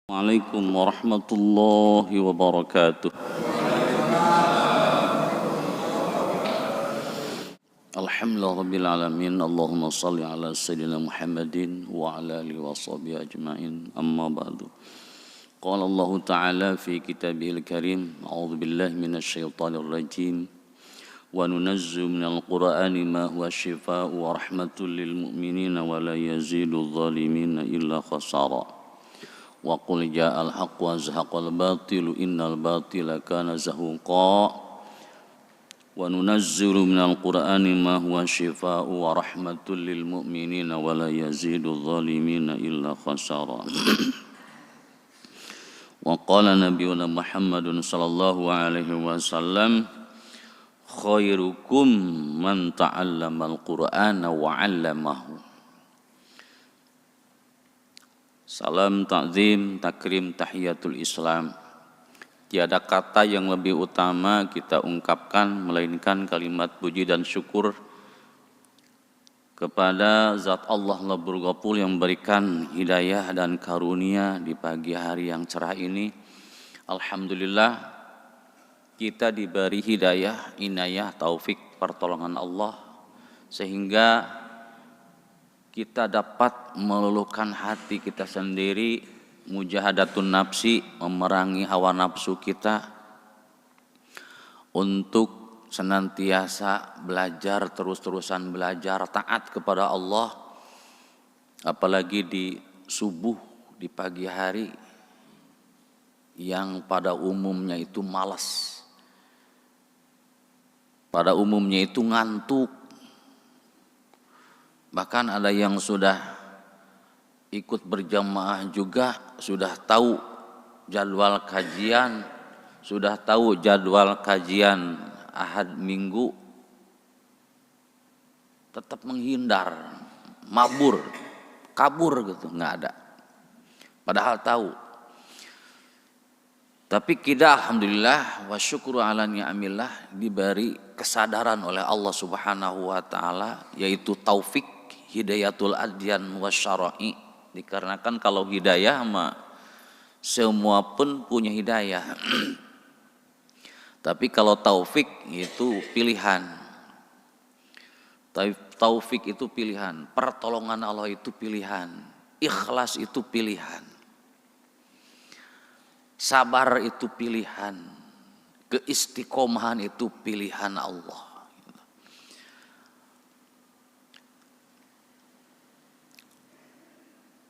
Assalamualaikum warahmatullahi wabarakatuh. Alhamdulillah rabbil alamin. Allahumma salli ala sayyidina Muhammadin wa ala alihi wa sahbihi ajma'in. Amma ba'du. Qala Allah Ta'ala fi kitabihil karim. A'udzu billahi minasy syaithanir rajim. Wa nunazzilu minal qur'ani ma huwa syifaa'un wa rahmatul lil mu'minina wa la yazidul zalimina illa khasara. Wa qul ja'al haqqu wa zahaqal batilu innal batila kana zahuqa. Wa nunazzilu minal qur'ani ma huwa shifaa'un wa rahmatul lil mu'minina wa la yazidul zalimina illa khasara. Wa qala nabiyuna Muhammadun sallallahu alaihi wasallam khairukum man ta'allamal qur'ana wa 'allamahu. Salam ta'zim, takrim, tahiyatul Islam. Tiada kata yang lebih utama kita ungkapkan melainkan kalimat puji dan syukur kepada Zat Allah Rabbul Ghafur yang memberikan hidayah dan karunia di pagi hari yang cerah ini. Alhamdulillah kita diberi hidayah, inayah, taufik, pertolongan Allah sehingga kita dapat meluluhkan hati kita sendiri, mujahadatun nafsi, memerangi hawa nafsu kita untuk senantiasa belajar, terus-terusan belajar, taat kepada Allah, apalagi di subuh, di pagi hari yang pada umumnya itu malas, pada umumnya itu ngantuk. Bahkan ada yang sudah ikut berjamaah juga, sudah tahu jadwal kajian, sudah tahu jadwal kajian Ahad Minggu, tetap menghindar, mabur, kabur gitu, nggak ada. Padahal tahu. Tapi kita alhamdulillah wa syukru ala ni'amillah diberi kesadaran oleh Allah Subhanahu wa taala, yaitu taufik, hidayatul adyan wasyara'i. Dikarenakan kalau hidayah mah semua pun punya hidayah. Tapi kalau taufik itu pilihan. Taufik itu pilihan, pertolongan Allah itu pilihan, ikhlas itu pilihan, sabar itu pilihan, keistiqomahan itu pilihan Allah.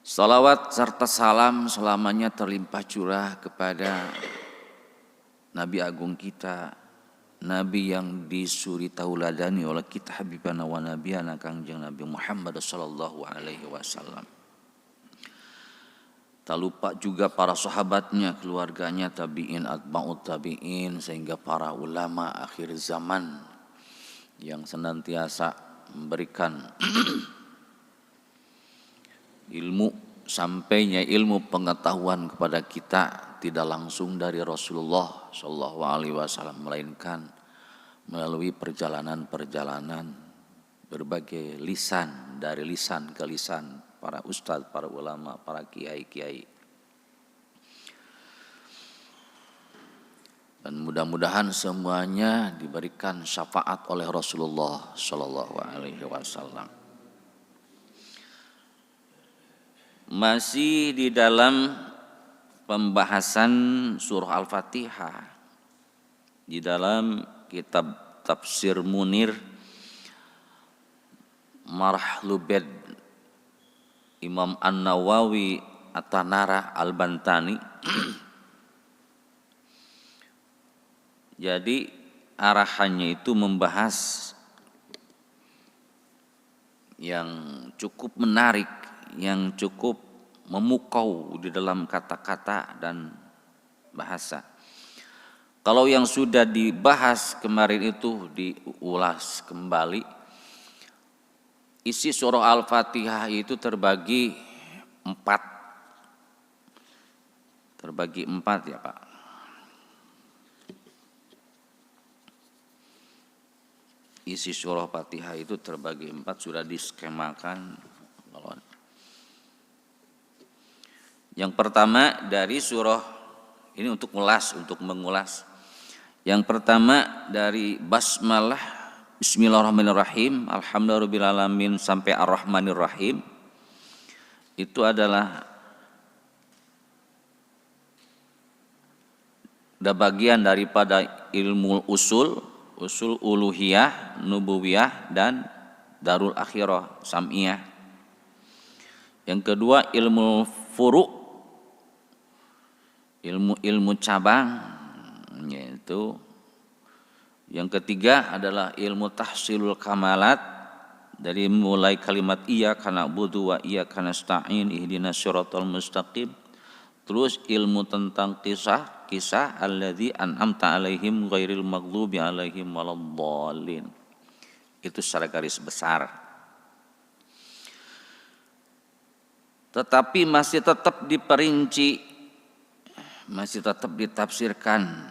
Salawat serta salam selamanya terlimpah curah kepada Nabi Agung kita, Nabi yang disuri tauladani oleh kita Habibana wa Nabiyana Kangjeng Nabi Muhammad sallallahu alaihi wasallam. Tak lupa juga para sahabatnya, keluarganya, tabi'in, atba'ut tabi'in, sehingga para ulama akhir zaman yang senantiasa memberikan ilmu, sampainya ilmu pengetahuan kepada kita tidak langsung dari Rasulullah Shallallahu Alaihi Wasallam, melainkan melalui perjalanan-perjalanan berbagai lisan, dari lisan ke lisan para ustadz, para ulama, para kiai-kiai. Dan mudah-mudahan semuanya diberikan syafaat oleh Rasulullah Shallallahu Alaihi Wasallam. Masih di dalam pembahasan surah Al-Fatihah di dalam kitab Tafsir Munir Marh Lubed Imam An-Nawawi At-Tanara Al-Bantani. Jadi arahannya itu membahas yang cukup menarik, yang cukup memukau di dalam kata-kata dan bahasa. Kalau yang sudah dibahas kemarin itu diulas kembali. Isi surah Al-Fatihah itu terbagi empat ya Pak. Isi surah Al-Fatihah itu terbagi empat, sudah diskemakan. Yang pertama dari surah ini untuk mengulas. Yang pertama dari basmalah bismillahirrahmanirrahim, alhamdulillahirabbil sampai ar-rahmanirrahim. Itu adalah bagian daripada ilmu usul uluhiyah, nubuwiyah dan darul akhirah sam'iyah. Yang kedua ilmu furu', ilmu cabang, yaitu yang ketiga adalah ilmu tahsilul kamalat, dari mulai kalimat iyyaka na'budu wa iyyaka nasta'in ihdinas siratal mustaqim. Terus ilmu tentang kisah alladzi an'amta alaihim ghairil maghdubi alaihim waladdallin. Itu secara garis besar. Tetapi masih tetap diperinci, masih tetap ditafsirkan.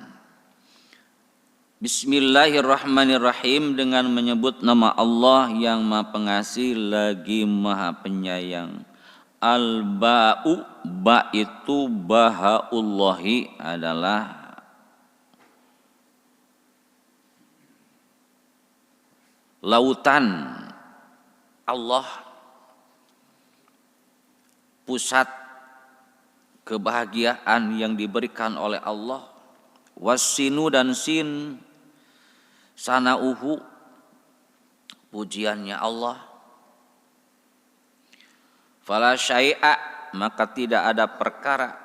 Bismillahirrahmanirrahim dengan menyebut nama Allah yang Maha Pengasih lagi Maha Penyayang. Al-ba'u, ba itu bahaullahi adalah lautan Allah, pusat kebahagiaan yang diberikan oleh Allah. Wassinu dan sin sanauhu, pujiannya Allah. Fala syai'a, maka tidak ada perkara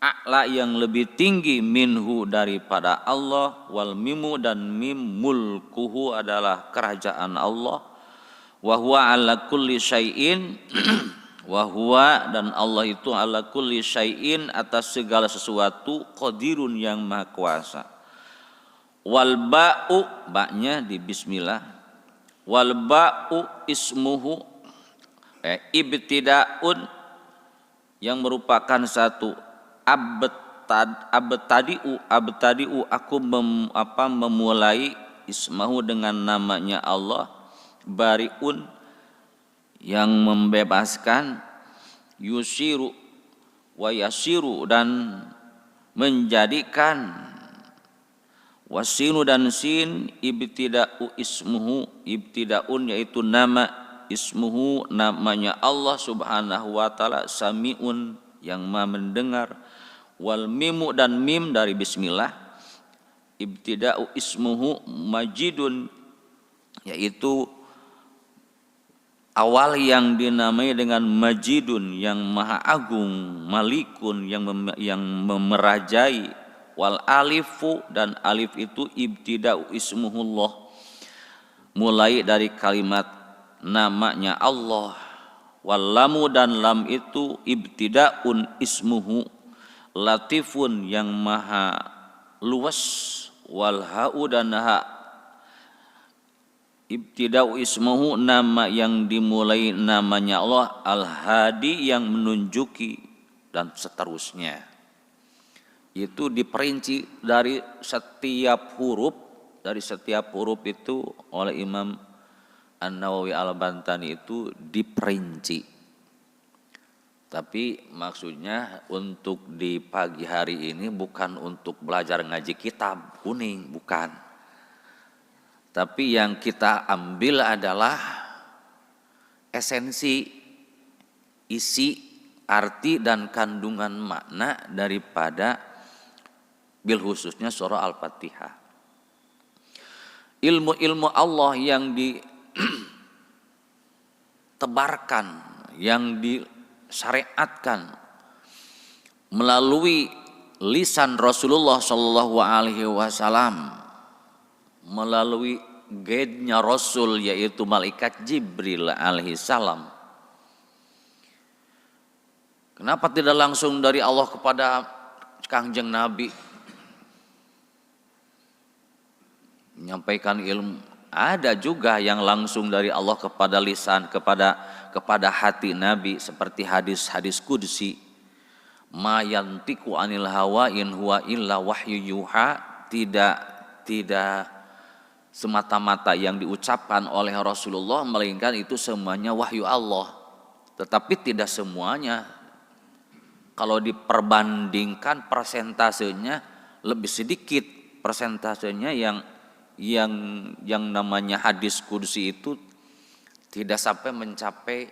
a'la yang lebih tinggi minhu daripada Allah. Wal mimu dan mim mulkuhu adalah kerajaan Allah. Wa huwa ala kulli syai'in wa huwa dan Allah itu ala kulli syai'in atas segala sesuatu qadirun yang maha kuasa. Wal ba'u, ba'nya di bismillah. Wal ba'u ismuhu ibtida'un yang merupakan satu abtadi'u aku memulai ismahu dengan namanya Allah. Bari'un yang membebaskan, yusiru wa yasiru dan menjadikan, wasinu dan sin ibtida'u ismuhu, ibtida'un yaitu nama, ismuhu namanya Allah subhanahu wa ta'ala, sami'un yang maha mendengar. Wal mimu dan mim dari bismillah, ibtida'u ismuhu majidun yaitu awal yang dinamai dengan majidun yang maha agung, malikun yang memerajai. Wal alifu dan alif itu ibtida'u ismuhullah, mulai dari kalimat namanya Allah. Wal lamu dan lam itu ibtida'un ismuhu, latifun yang maha luas. Wal ha'u dan ha ibtida'u ismuhu nama yang dimulai namanya Allah. Al hadi yang menunjuki dan seterusnya. Itu diperinci dari setiap huruf itu oleh Imam An-Nawawi Al-Bantani itu diperinci. Tapi maksudnya untuk di pagi hari ini bukan untuk belajar ngaji kitab kuning, bukan. Tapi yang kita ambil adalah esensi, isi, arti dan kandungan makna daripada bil khususnya surah Al-Fatihah. Ilmu-ilmu Allah yang ditebarkan, yang disyariatkan melalui lisan Rasulullah Shallallahu Alaihi Wasallam, melalui guide-nya Rasul yaitu malaikat Jibril alaihi salam. Kenapa tidak langsung dari Allah kepada Kangjeng Nabi menyampaikan ilmu? Ada juga yang langsung dari Allah kepada lisan, kepada hati Nabi, seperti hadis qudsi, ma yantiqu anil hawa in huwa illa wahyu yuha, tidak semata-mata yang diucapkan oleh Rasulullah melainkan itu semuanya wahyu Allah. Tetapi tidak semuanya kalau diperbandingkan persentasenya lebih sedikit persentasenya yang namanya hadis qudsi itu tidak sampai mencapai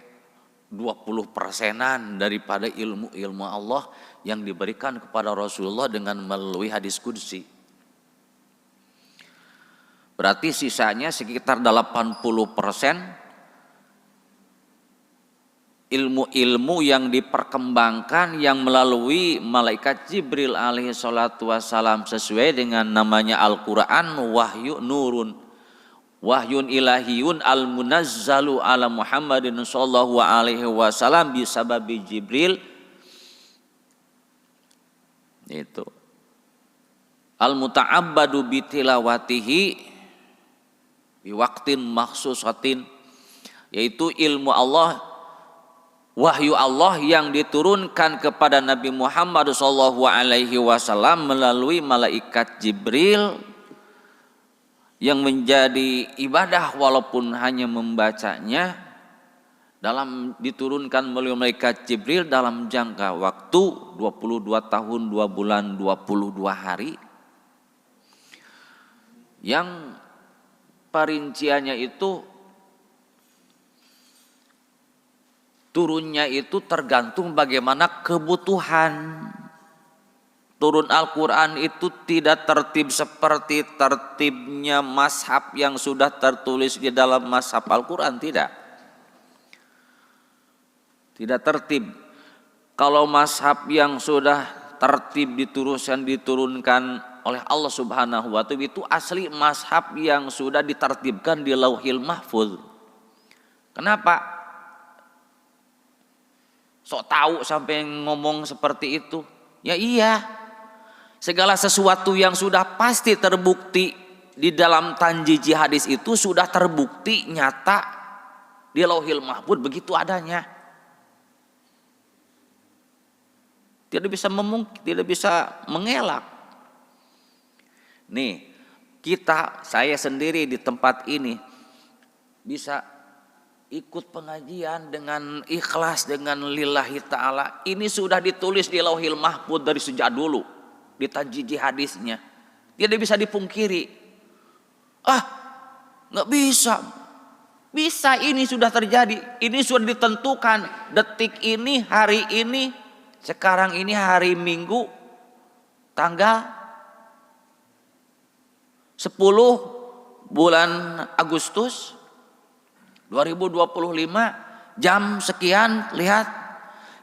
20%-an daripada ilmu Allah yang diberikan kepada Rasulullah dengan melalui hadis qudsi. Berarti sisanya sekitar 80% ilmu-ilmu yang diperkembangkan yang melalui malaikat Jibril alaihi salatu wassalam sesuai dengan namanya Al-Quran, wahyu nurun, wahyun ilahiyun al-munazzalu ala Muhammadin sallallahu alaihi wasallam bisababi Jibril. Itu al-muta'abbadu bitilawatihi biwaktin maksusatin, yaitu ilmu Allah, wahyu Allah yang diturunkan kepada Nabi Muhammad SAW melalui malaikat Jibril yang menjadi ibadah walaupun hanya membacanya, diturunkan melalui malaikat Jibril dalam jangka waktu 22 tahun 2 bulan 22 hari, yang perinciannya itu turunnya itu tergantung bagaimana kebutuhan. Turun Al-Quran itu tidak tertib seperti tertibnya mazhab yang sudah tertulis di dalam mazhab Al-Quran, tidak. Tidak tertib. Kalau mazhab yang sudah tertib diturunkan oleh Allah Subhanahu wa Ta'ala itu asli mazhab yang sudah ditertibkan di Lauhil Mahfuz. Kenapa? Sok tahu sampai ngomong seperti itu? Ya iya, segala sesuatu yang sudah pasti terbukti di dalam tanjiji hadis itu sudah terbukti nyata di Lauhil Mahfuz begitu adanya. Tidak bisa mengelak. Nih, saya sendiri di tempat ini bisa ikut pengajian dengan ikhlas, dengan lillahi ta'ala. Ini sudah ditulis di Lauhil Mahfuz dari sejak dulu, di tanjiji hadisnya. Tidak bisa dipungkiri. Nggak bisa. Bisa, ini sudah terjadi. Ini sudah ditentukan. Detik ini, hari ini, sekarang ini hari Minggu, tanggal 10 bulan Agustus 2025, jam sekian, lihat.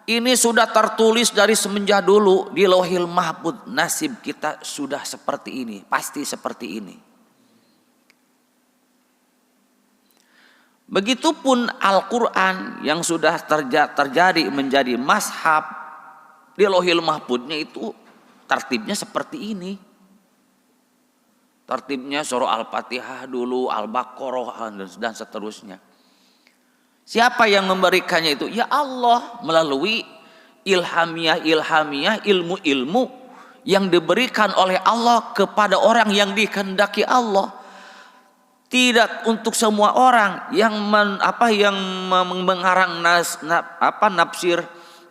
Ini sudah tertulis dari semenjak dulu di Lauhil Mahfuz. Nasib kita sudah seperti ini, pasti seperti ini. Begitupun Al-Quran yang sudah terjadi menjadi mazhab di Lauhil Mahfuznya itu tertibnya seperti ini. Tertibnya surah Al-Fatihah dulu, Al-Baqarah dan seterusnya. Siapa yang memberikannya itu? Ya Allah, melalui ilhamiah, ilmu-ilmu yang diberikan oleh Allah kepada orang yang dikehendaki Allah. Tidak untuk semua orang yang mengarang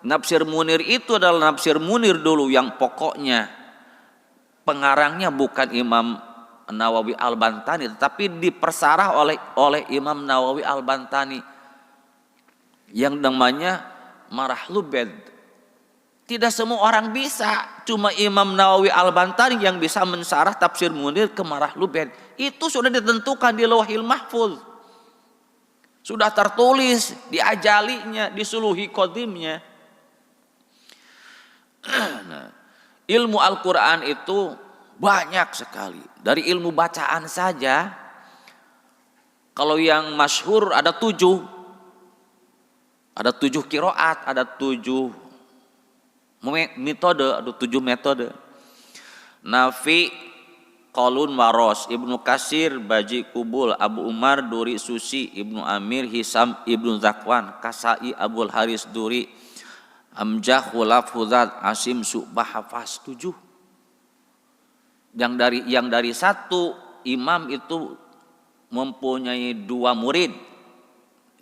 nafsir Munir itu adalah nafsir Munir dulu yang pokoknya pengarangnya bukan Imam Nawawi Al-Bantani, tetapi dipersarah oleh Imam Nawawi Al-Bantani yang namanya Marahlubed. Tidak semua orang bisa, cuma Imam Nawawi Al-Bantani yang bisa mensarah tafsir Munir ke Marahlubed. Itu sudah ditentukan di Lauhil Mahfuz, sudah tertulis di ajalinya, di suluhi qadimnya. Nah, ilmu Al-Quran itu banyak sekali. Dari ilmu bacaan saja, kalau yang masyhur ada 7. Ada 7 qiraat, ada 7 metode, ada 7 metode. Nafi, Qalun, Waros, Ibnu Kasir, Baji Kubul, Abu Umar, Duri Susi, Ibnu Amir, Hisam, Ibnu Zakwan, Kasai, Abul Haris Duri, Amjah, Khulaf, Huzat, Asim, Su'bah, Hafaz. 7. Yang dari satu imam itu mempunyai 2 murid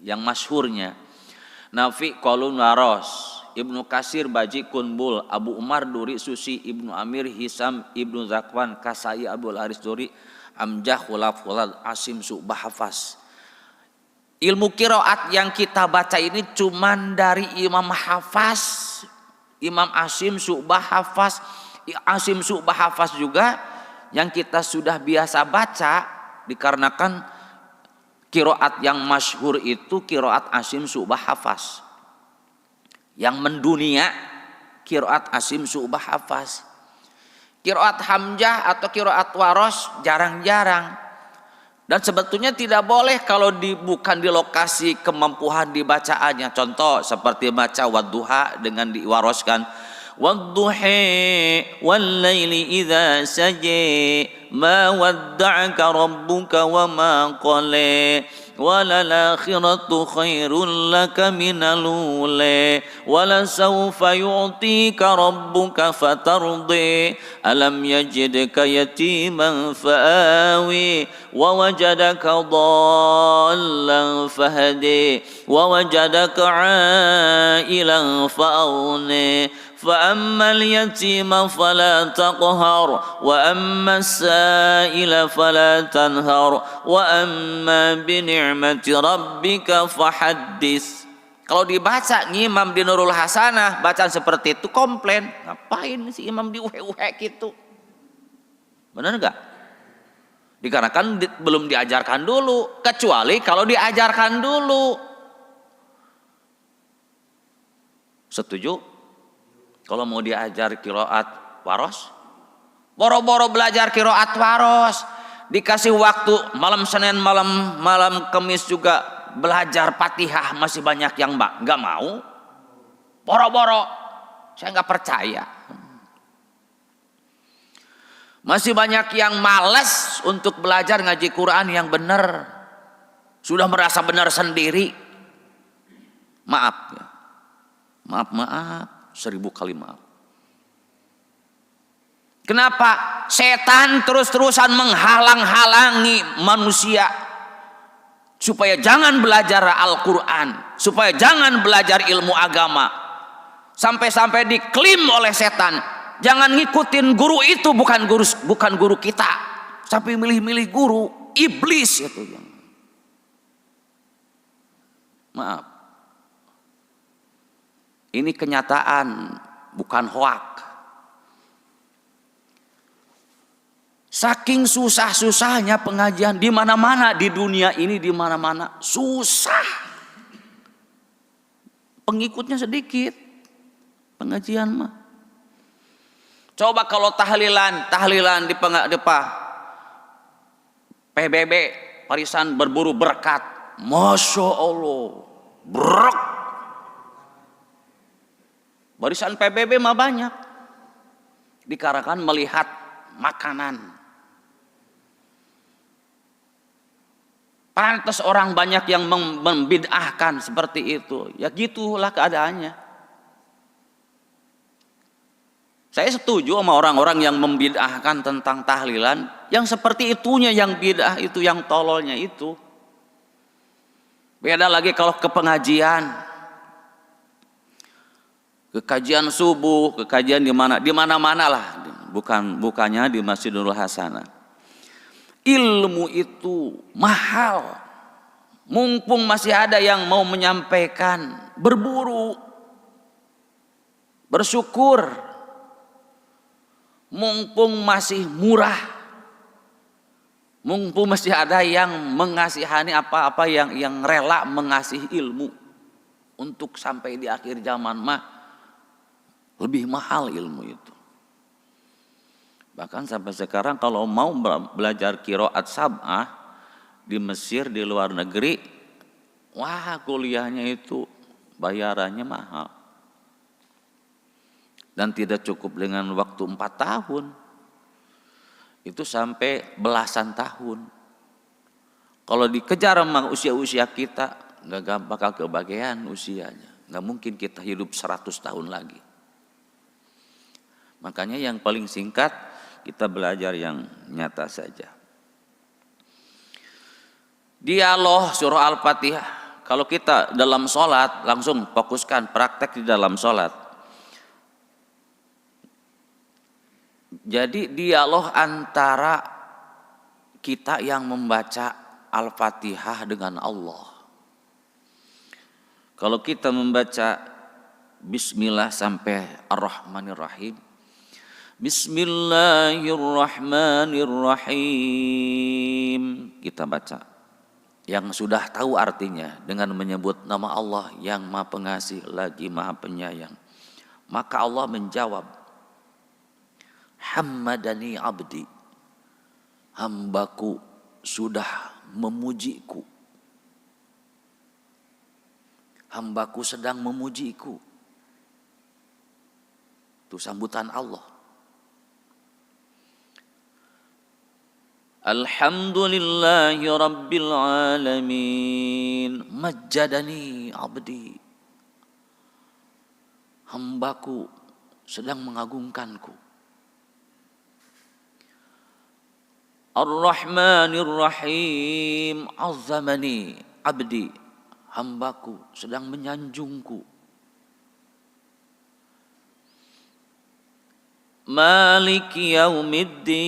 yang masyhurnya. Nafi, Qalun, Waros Ibnu Kasir, Baji, Kunbul, Abu Umar, Duri, Susi, Ibnu Amir, Hisam, Ibnu Zakwan, Kasai, Abdul Haris Duri, Amjah, Khulaf, Asim, Su'bah, Hafaz. Ilmu qiraat yang kita baca ini cuman dari Imam Hafaz, Imam Asim, Su'bah, Hafaz. Asim, Su'bah, Hafaz juga yang kita sudah biasa baca, dikarenakan qiraat yang masyhur itu qiraat Asim, Su'bah, Hafaz. Yang mendunia qiraat Asim, Su'bah, Hafaz. Qiraat Hamzah atau qiraat Waros jarang-jarang. Dan sebetulnya tidak boleh kalau bukan di lokasi kemampuan dibacaannya. Contoh seperti baca wadduha dengan diwaroskan wadduhi wallaili idza saji ma wadda'aka rabbuka wa ma qala walalakhiratu khairul laka minal ula walasawfa yu'tika rabbuka fatardi alam yajidka yatiman fa'awi wa wajadaka dhallan fahdi wa wajadaka 'ailan fa'aghni فأما اليتيم فلا تقهر وأما السائل فلا تنهر وأما بنعمة ربك فحدث. Kalau dibaca ngimam di Nurul Hasanah bacaan seperti itu komplain, ngapain si imam diuhe-uhe gitu? Benar enggak? Dikarenakan belum diajarkan dulu, kecuali kalau diajarkan dulu. Setuju? Kalau mau diajar qiraat waros, boro-boro belajar qiraat waros, dikasih waktu malam Senin, malam Kamis juga belajar Fatihah, masih banyak yang nggak mau, boro-boro, saya nggak percaya. Masih banyak yang malas untuk belajar ngaji Quran yang benar, sudah merasa benar sendiri. Maaf ya, maaf. 1000 kali maaf. Kenapa? Setan terus-terusan menghalang-halangi manusia supaya jangan belajar Al-Quran, supaya jangan belajar ilmu agama. Sampai-sampai diklaim oleh setan, jangan ngikutin guru itu, bukan guru kita. Sampai milih-milih guru, iblis itu. Maaf. Ini kenyataan, bukan hoak. Saking susah-susahnya pengajian di mana-mana di dunia ini, di mana-mana susah. Pengikutnya sedikit. Pengajian mah. Coba kalau tahlilan di PBB, Parisan Berburu Berkat, Masya Allah, brok. Barisan PBB mah banyak, dikarenakan melihat makanan. Pantas orang banyak yang membid'ahkan seperti itu. Ya gitulah keadaannya. Saya setuju sama orang-orang yang membid'ahkan tentang tahlilan. Yang seperti itunya yang bid'ah itu, yang tololnya itu. Beda lagi kalau ke pengajian. Kekajian subuh, kekajian di mana-mana lah, bukannya di Masjidul Hasanah. Ilmu itu mahal. Mumpung masih ada yang mau menyampaikan, berburu, bersyukur. Mumpung masih murah. Mumpung masih ada yang mengasihani apa-apa yang rela mengasihi ilmu. Untuk sampai di akhir zaman mah lebih mahal ilmu itu. Bahkan sampai sekarang kalau mau belajar qiraat sab'ah di Mesir, di luar negeri, wah kuliahnya itu bayarannya mahal. Dan tidak cukup dengan waktu 4 tahun. Itu sampai belasan tahun. Kalau dikejar sama usia-usia kita, nggak bakal kebagian usianya. Nggak mungkin kita hidup 100 tahun lagi. Makanya yang paling singkat kita belajar yang nyata saja. Dialog surah Al-Fatihah Kalau kita dalam sholat, langsung fokuskan praktek di dalam sholat. Jadi dialog antara kita yang membaca Al-Fatihah dengan Allah. Kalau kita membaca Bismillah sampai Ar-Rahmanir-Rahim, Bismillahirrahmanirrahim, kita baca. Yang sudah tahu artinya dengan menyebut nama Allah yang Maha Pengasih lagi Maha Penyayang. Maka Allah menjawab, Hammadani abdi, hambaku sudah memujiku. Hambaku sedang memujiku. Itu sambutan Allah. Alhamdulillahi Rabbil Alamin, majjadani abdi, hambaku sedang mengagungkanku. Ar-Rahmanir Rahim, azzamani abdi, hambaku sedang menyanjungku. Maliki yaumiddin,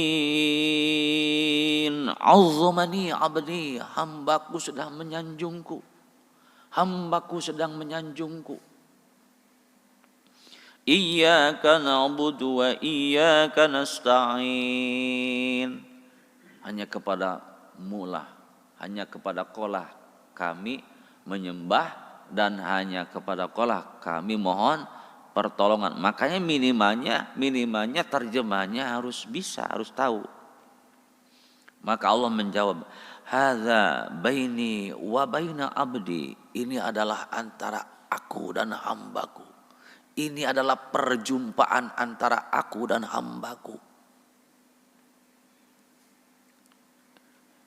azzamani abdi, hambaku sedang menyanjungku. Hambaku sedang menyanjungku. Iyyaka na'budu wa iyyaka nasta'in. Hanya kepadamu lah, hanya kepada Kaulah kami menyembah dan hanya kepada Kaulah kami mohon pertolongan. Makanya minimanya terjemahnya harus bisa, harus tahu. Maka Allah menjawab, hadza baini wa baina abdi, ini adalah antara aku dan hambaku. Ini adalah perjumpaan antara aku dan hambaku.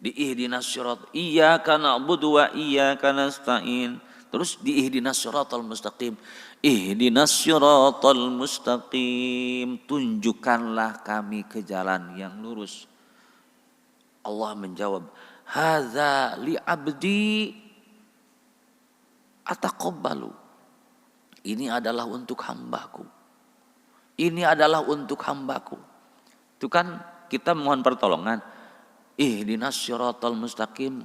Di ihdinas syirat, iyyaka na'budu wa iyyaka nasta'in. Terus di ihdinas syiratal mustaqim, ihdinas syiratal mustaqim, tunjukkanlah kami ke jalan yang lurus. Allah menjawab, hadza li abdi ataqabbalu, ini adalah untuk hambaku. Ini adalah untuk hambaku. Itu kan kita mohon pertolongan. Ihdinas syiratal mustaqim,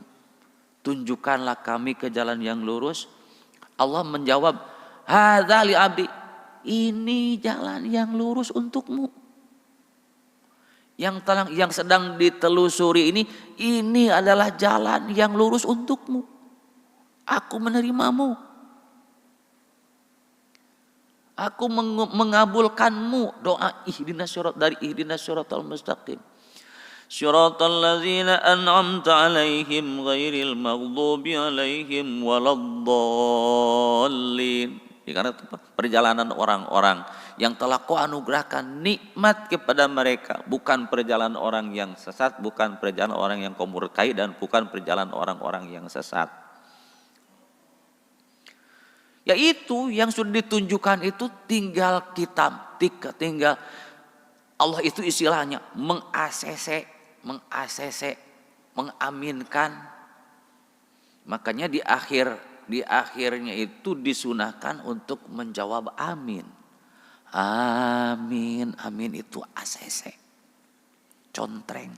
tunjukkanlah kami ke jalan yang lurus. Allah menjawab, hadza li abdi, ini jalan yang lurus untukmu. Yang sedang ditelusuri ini adalah jalan yang lurus untukmu. Aku menerimamu. Aku mengabulkanmu doa ihdinas syirat dari ihdinas syiratal mustaqim. Syiratal ladzina an'amta 'alaihim ghairil maghdubi 'alaihim waladdallin. Karena perjalanan orang-orang yang telah Kau anugerahkan nikmat kepada mereka, bukan perjalanan orang yang sesat, bukan perjalanan orang yang Kau murkai, dan bukan perjalanan orang-orang yang sesat. Yaitu yang sudah ditunjukkan itu tinggal Allah itu istilahnya mengaminkan. Makanya di akhirnya itu disunahkan untuk menjawab amin. Amin itu ACC, contreng.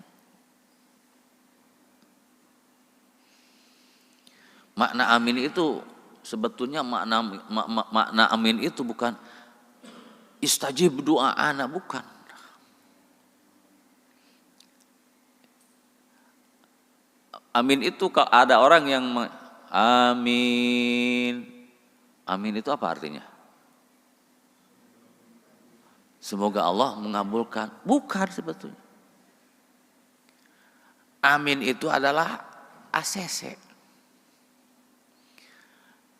Makna amin itu sebetulnya makna amin itu bukan istajib doa anak, bukan. Amin itu kalau ada orang yang amin itu apa artinya? Semoga Allah mengabulkan. Bukan sebetulnya. Amin itu adalah ACC.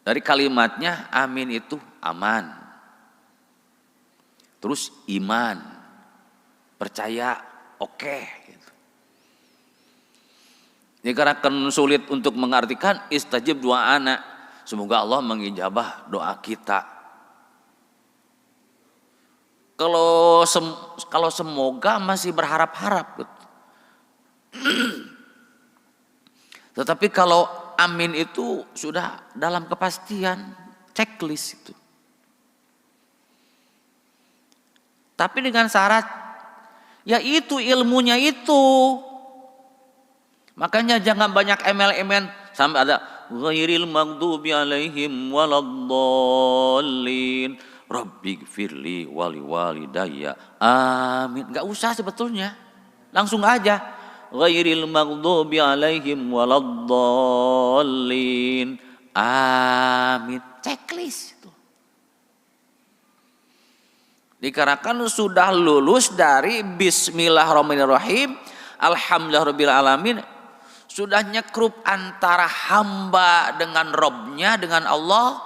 Dari kalimatnya amin itu aman. Terus iman. Percaya, oke. Gitu. Ini karena sulit untuk mengartikan istajib doa anak. Semoga Allah mengijabah doa kita. Kalau semoga masih berharap-harap. Tetapi kalau amin itu sudah dalam kepastian, checklist itu. Tapi dengan syarat, ya itu ilmunya itu. Makanya jangan banyak ML-ML sampai ada ghairil maghdubi alaihim waladdallin rabbighfirli wali walidayya amin. Enggak usah sebetulnya. Langsung aja ghairil maghdubi alaihim waladdallin amin. Checklist itu. Dikarenakan sudah lulus dari bismillahirrahmanirrahim, alhamdulillahirabbil alamin, sudah nyekrup antara hamba dengan Robnya, dengan Allah.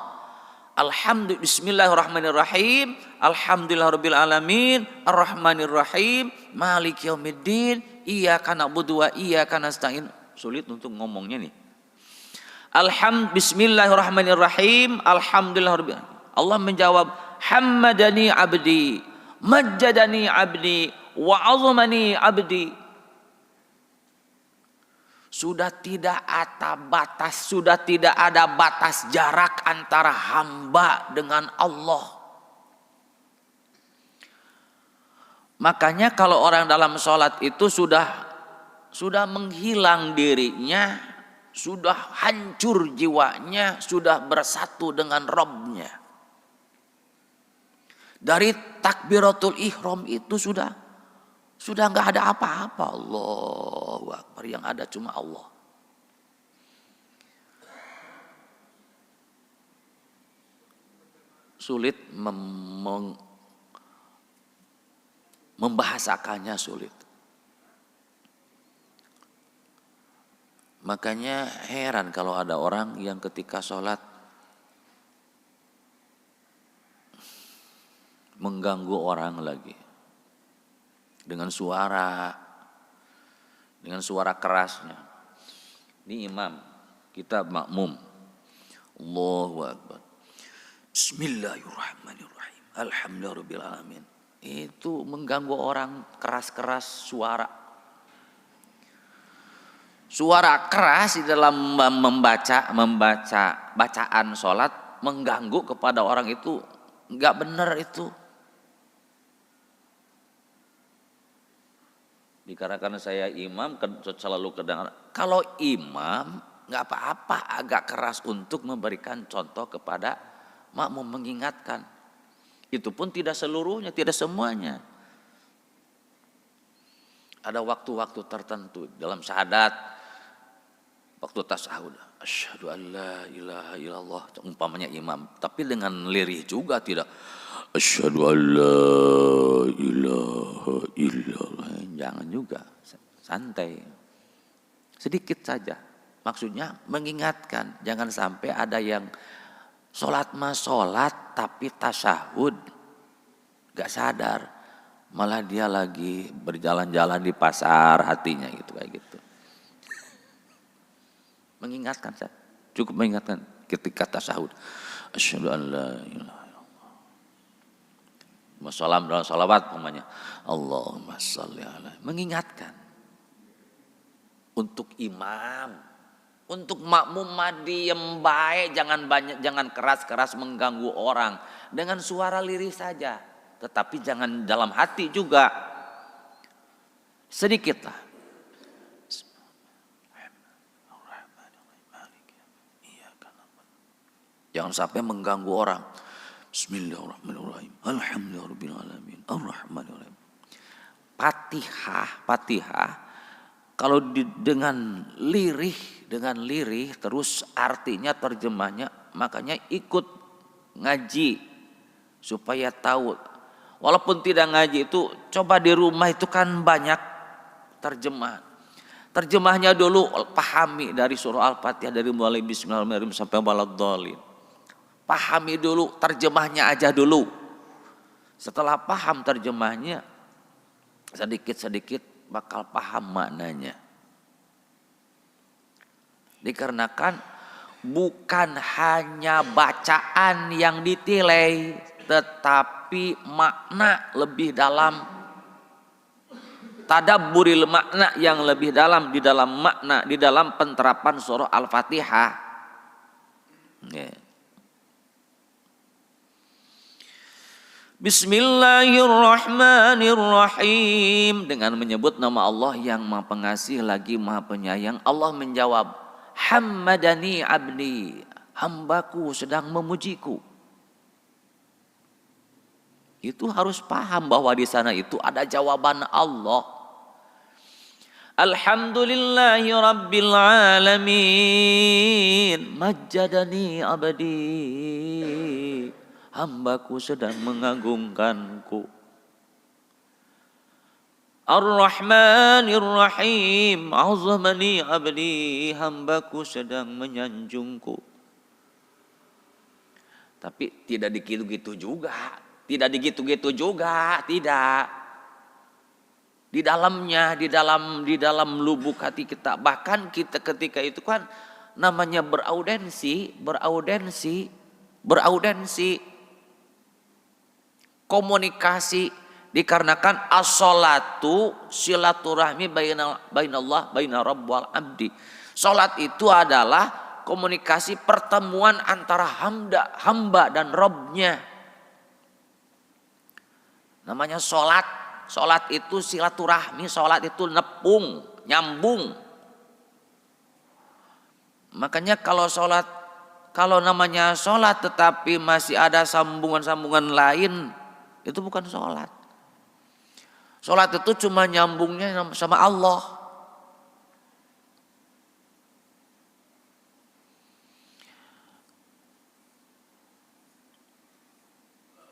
Alhamdulillah, bismillahirrahmanirrahim, alhamdulillahirabbil alamin, arrahmanirrahim, maliki yaumiddin, iyyaka na'budu wa iyyaka nasta'in. Sulit untuk ngomongnya nih. Bismillahirrahmanirrahim, alhamdulillahirabbil alamin. Allah menjawab, hammadani abdi, majjadani abdi, wa azmani abdi. Sudah tidak ada batas jarak antara hamba dengan Allah. Makanya kalau orang dalam sholat itu sudah menghilang dirinya, sudah hancur jiwanya, sudah bersatu dengan Rabbnya. Dari takbiratul ihram itu sudah nggak ada apa-apa. Allahu Akbar, yang ada cuma Allah. Sulit membahasakannya, sulit. Makanya heran kalau ada orang yang ketika sholat mengganggu orang lagi dengan suara kerasnya. Ini imam, kita makmum. Allahu Akbar. Bismillahirrahmanirrahim. Alhamdulillahirabbil alamin. Itu mengganggu orang, keras-keras suara. Suara keras di dalam membaca bacaan sholat mengganggu kepada orang itu nggak benar itu. Dikarenakan saya imam selalu kedengaran. Kalau imam nggak apa-apa agak keras untuk memberikan contoh kepada makmum, mengingatkan. Itu pun tidak seluruhnya, tidak semuanya. Ada waktu-waktu tertentu dalam syahadat, waktu tasyahud, asyhadu an la ilaha illallah, umpamanya imam, tapi dengan lirih juga, tidak asyhadu an la ilaha illallah. Jangan juga, santai, sedikit saja. Maksudnya mengingatkan, jangan sampai ada yang sholat tapi tasyahud gak sadar, malah dia lagi berjalan-jalan di pasar hatinya gitu, kayak gitu. Mengingatkan saja, cukup mengingatkan ketika tasyahud, asyhadu an la ilaha Salam dalam salawat namanya Allahumma sholli ala, mengingatkan. Untuk imam, untuk makmum diem baik, jangan keras-keras mengganggu orang dengan suara lirih saja, tetapi jangan dalam hati juga, sedikitlah. Jangan sampai mengganggu orang. Bismillahirrahmanirrahim. Alhamdulillahirabbil alamin. Arrahmanirrahim. Fatihah kalau dengan lirih terus artinya, terjemahnya, makanya ikut ngaji supaya tahu. Walaupun tidak ngaji itu, coba di rumah itu kan banyak terjemah. Terjemahnya dulu pahami dari surah Al-Fatihah, dari mulai bismillahirrahmanirrahim sampai waladdallin. Pahami dulu terjemahnya aja dulu. Setelah paham terjemahnya, sedikit-sedikit bakal paham maknanya. Dikarenakan bukan hanya bacaan yang ditilai, tetapi makna lebih dalam mentadabburil makna yang lebih dalam di dalam makna, di dalam penerapan surah Al-Fatihah. Bismillahirrahmanirrahim, dengan menyebut nama Allah yang Maha Pengasih lagi Maha Penyayang. Allah menjawab, hammadani abdi, hambaku sedang memujiku. Itu harus paham bahwa di sana itu ada jawaban Allah. Alhamdulillahi rabbil alamin, majjadani abdi, hambaku sedang mengagungkanku. Ar-Rahmanir Rahim, azamani abdi, hambaku sedang menyanjungku. Tapi tidak digitu-gitu juga. Tidak digitu-gitu juga, tidak. Di dalamnya, di dalam lubuk hati kita. Bahkan kita ketika itu kan namanya beraudensi. Komunikasi, dikarenakan as-sholatu silaturahmi bainallah baina rabb wal abdi. Salat itu adalah komunikasi pertemuan antara hamba dan Rabbnya. Namanya sholat. Sholat itu silaturahmi, sholat itu nepung, nyambung. Makanya kalau sholat, kalau namanya sholat tetapi masih ada sambungan-sambungan lain, itu bukan sholat. Sholat itu cuma nyambungnya sama Allah.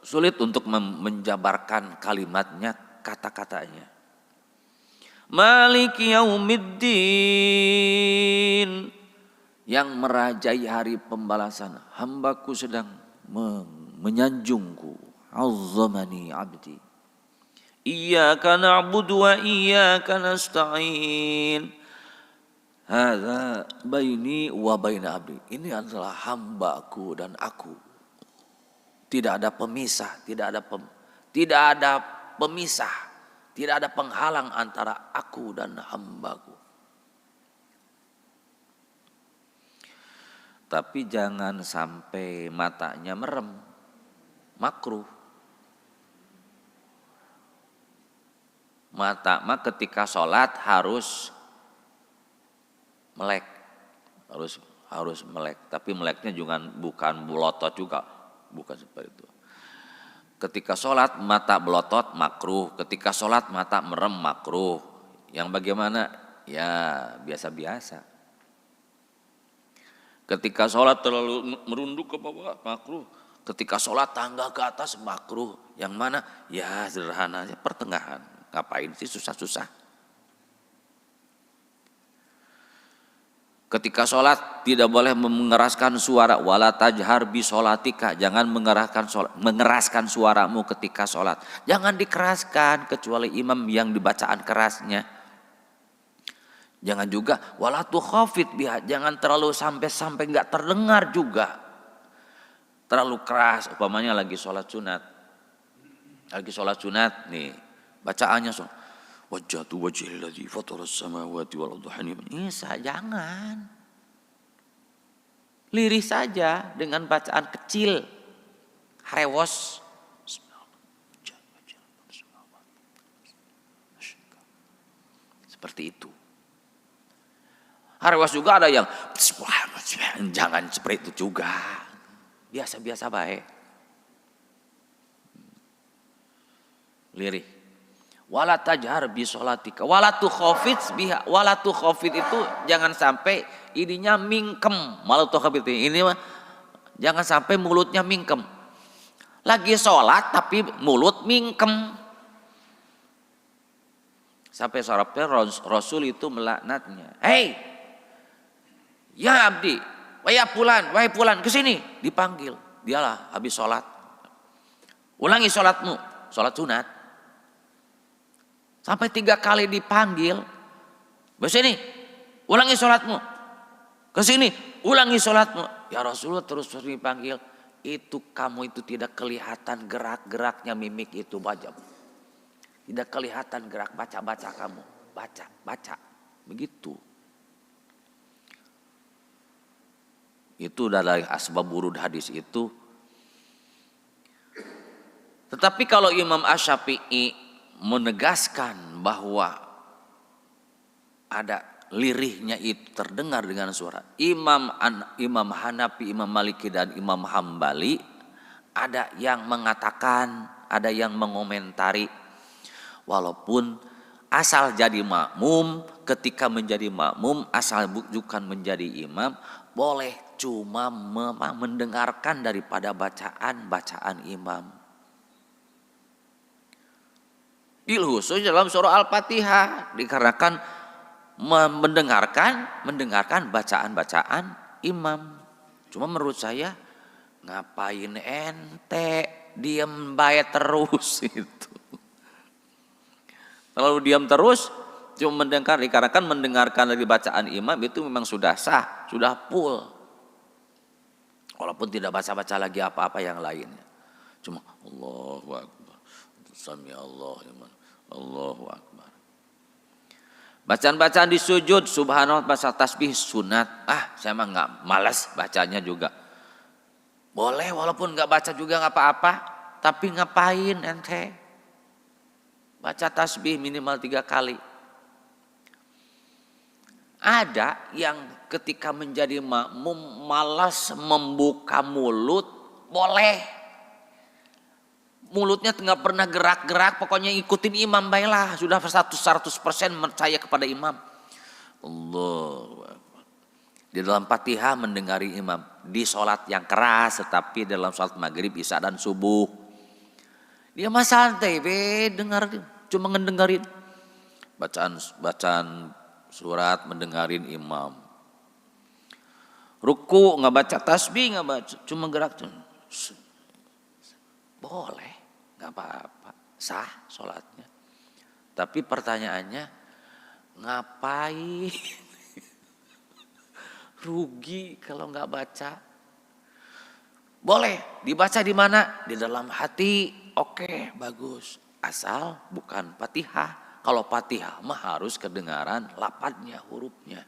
Sulit untuk menjabarkan kalimatnya, kata-katanya. Maliki yaumiddin, yang merajai hari pembalasan. Hambaku sedang menyanjungku. Azzamani abdi. Iyyaka na'budu wa iyyaka nasta'in. Hadza baini wa baina abdi. Ini adalah hambaku dan aku. Tidak ada pemisah, tidak ada pemisah, tidak ada penghalang antara aku dan hambaku. Tapi jangan sampai matanya merem, makruh. Mata ketika sholat harus melek, harus melek. Tapi meleknya juga bukan belotot juga. Bukan seperti itu. Ketika sholat mata belotot makruh. Ketika sholat mata merem makruh. Yang bagaimana? Ya biasa-biasa. Ketika sholat terlalu merunduk ke bawah makruh. Ketika sholat tangga ke atas makruh. Yang mana? Ya sederhana aja, pertengahan. Ngapain sih susah-susah? Ketika sholat tidak boleh mengeraskan suara. Wala tajhar bi sholatika. Jangan mengeraskan suaramu ketika sholat. Jangan dikeraskan kecuali imam yang dibacaan kerasnya. Jangan juga wala tukhafit biha. Jangan terlalu sampai nggak terdengar juga. Terlalu keras. Umpamanya lagi sholat sunat. Lagi sholat sunat nih. Bacaannya sholat. Wajjahtu wajhi alladzi fataras samawati wal arda hanifan. Jangan. Lirih saja dengan bacaan kecil. Harewos. Seperti itu. Harewos juga ada yang jangan seperti itu juga. Biasa-biasa baik. Lirih. Wala tajhar bi sholatika wala tukhafit biha. Wala tukhafit itu jangan sampai ininya mingkem. Wala tukhafit ini mah jangan sampai mulutnya mingkem. Lagi sholat tapi mulut mingkem. Sampai sahabatnya Rasul itu melaknatnya. Hei, ya abdi, wahai fulan, kesini, dipanggil. Dialah habis sholat. Ulangi sholatmu, sholat sunat. Sampai 3 kali dipanggil. Kesini, ulangi sholatmu. Kesini, ulangi sholatmu. Ya Rasulullah terus dipanggil. Itu kamu itu tidak kelihatan gerak-geraknya mimik itu wajah. Tidak kelihatan gerak baca kamu. Baca. Begitu. Itu dari asbab wurud hadis itu. Tetapi kalau Imam Asy-Syafi'i menegaskan bahwa ada lirihnya itu terdengar dengan suara. Imam Hanafi, Imam Maliki dan Imam Hambali ada yang mengatakan, ada yang mengomentari, walaupun asal jadi makmum, ketika menjadi makmum asal bukan menjadi imam, boleh cuma mendengarkan daripada bacaan imam. Bil khusus dalam surah Al-Fatihah dikarenakan mendengarkan bacaan imam. Cuma menurut saya ngapain ente diam bae terus itu. Kalau diam terus cuma dikarenakan mendengarkan dari bacaan imam itu memang sudah sah, sudah full. Walaupun tidak baca-baca lagi apa-apa yang lainnya. Cuma Allahu Akbar. Sami Allahu Akbar. Bacaan-bacaan di sujud, subhanallah, baca tasbih sunat. Saya mah nggak malas bacanya juga. Boleh walaupun nggak baca juga nggak apa-apa. Tapi ngapain ente? Baca tasbih minimal 3 kali. Ada yang ketika menjadi makmum malas membuka mulut, boleh. Mulutnya nggak pernah gerak-gerak, pokoknya ikutin imam baiklah, sudah 100% percaya kepada imam. Allahu Akbar. Di dalam Fatihah mendengari imam, di sholat yang keras, tetapi dalam sholat maghrib, isya dan subuh, dia mah santai, dengar, cuma ngedengerin bacaan surat, mendengarin imam. Ruku nggak baca tasbih, nggak baca, cuma gerak, boleh. Gak apa-apa, sah sholatnya. Tapi pertanyaannya, ngapain? Rugi kalau nggak baca. Boleh dibaca di mana? Di dalam hati. Oke, bagus. Asal bukan Fatihah. Kalau Fatihah mah harus kedengaran lafadznya, hurufnya.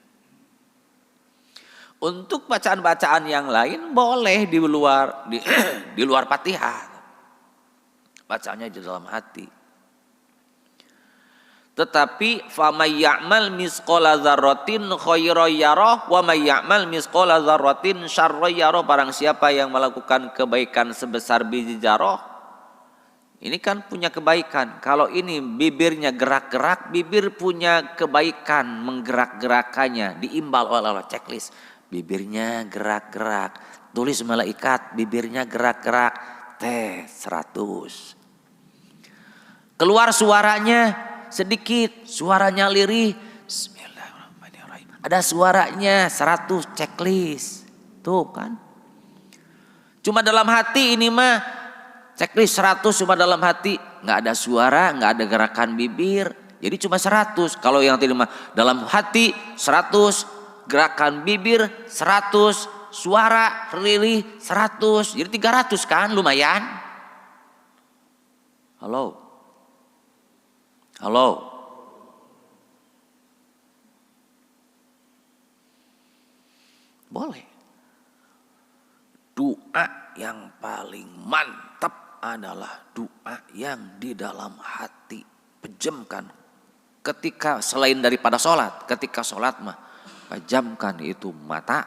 Untuk bacaan-bacaan yang lain boleh di luar Fatihah. Bacanya di dalam hati. Tetapi famay ya'mal misqala dzarratin khairan yarah wa may ya'mal misqala dzarratin syarran yarah. Barang siapa yang melakukan kebaikan sebesar biji zarah, ini kan punya kebaikan. Kalau ini bibirnya gerak-gerak, bibir punya kebaikan menggerak-gerakannya, diimbal oleh checklist. Bibirnya gerak-gerak, tulis malaikat bibirnya gerak-gerak, 100. Keluar suaranya sedikit, suaranya lirih, bismillahirrahmanirrahim. Ada suaranya 100, checklist. Tuh kan. Cuma dalam hati ini mah checklist 100 cuma dalam hati, nggak ada suara, nggak ada gerakan bibir. Jadi cuma 100. Kalau yang tadi mah dalam hati 100, gerakan bibir 100, suara lirih 100. Jadi 300 kan, lumayan. Halo. Boleh. Doa yang paling mantap adalah doa yang di dalam hati. Pejamkan. Ketika selain daripada sholat, ketika sholat mah pejamkan itu mata,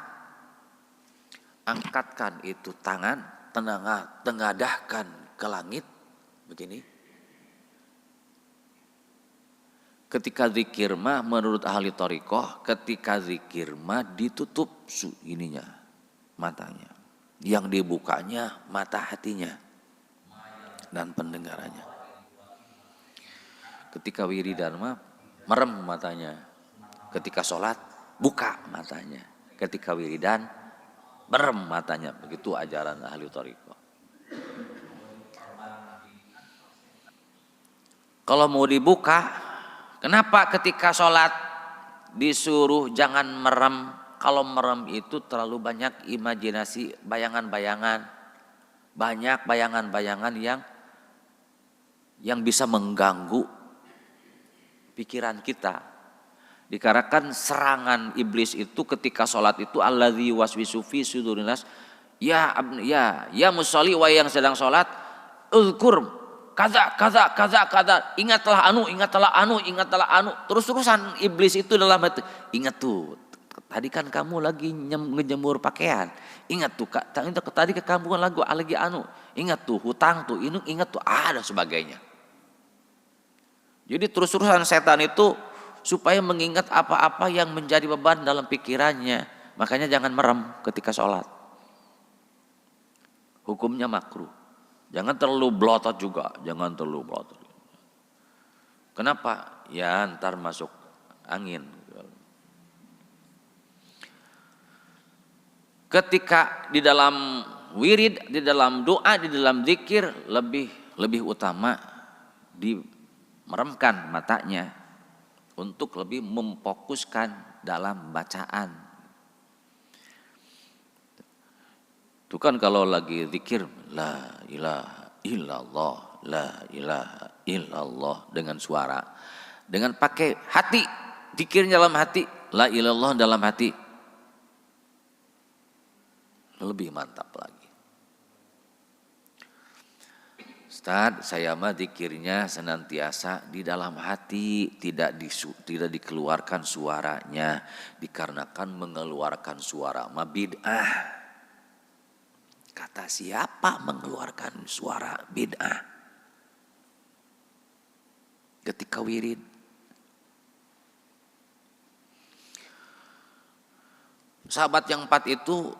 angkatkan itu tangan, tengadahkan ke langit, begini. Ketika zikir mah menurut ahli thariqah, ketika zikir mah ditutup matanya. Yang dibukanya mata hatinya dan pendengarannya. Ketika wiridan mah merem matanya. Ketika sholat buka matanya. Ketika wiridan merem matanya. Begitu ajaran ahli thariqah. Kalau mau dibuka, kenapa ketika sholat disuruh jangan merem? Kalau merem itu terlalu banyak imajinasi, bayangan-bayangan. Banyak bayangan-bayangan yang bisa mengganggu pikiran kita. Dikarenakan serangan iblis itu ketika sholat itu alladzi waswisu fi sudurin nas, ya musolli, wa yang sedang sholat, uzkur kaza, ingatlah anu, terus-terusan iblis itu dalam hati, ingat tuh, tadi kan kamu lagi ngejemur pakaian, ingat tuh tadi kamu kan lagi anu, ingat tuh hutang tuh, ini ingat tuh, dan sebagainya. Jadi terus-terusan setan itu supaya mengingat apa-apa yang menjadi beban dalam pikirannya. Makanya jangan merem ketika sholat. Hukumnya makruh. Jangan terlalu belotot juga. Jangan terlalu belotot. Kenapa? Ya ntar masuk angin. Ketika di dalam wirid, di dalam doa, di dalam zikir lebih utama meremkan matanya untuk lebih memfokuskan dalam bacaan. Itu kan kalau lagi zikir la ilaha illallah, la ilaha illallah dengan suara, dengan pakai hati, zikirnya dalam hati, la ilallah dalam hati, lebih mantap lagi. Ustaz, saya mah zikirnya senantiasa di dalam hati, tidak dikeluarkan suaranya, dikarenakan mengeluarkan suara mah bid'ah. Kata siapa mengeluarkan suara bid'ah? Ketika wirid. Sahabat yang 4 itu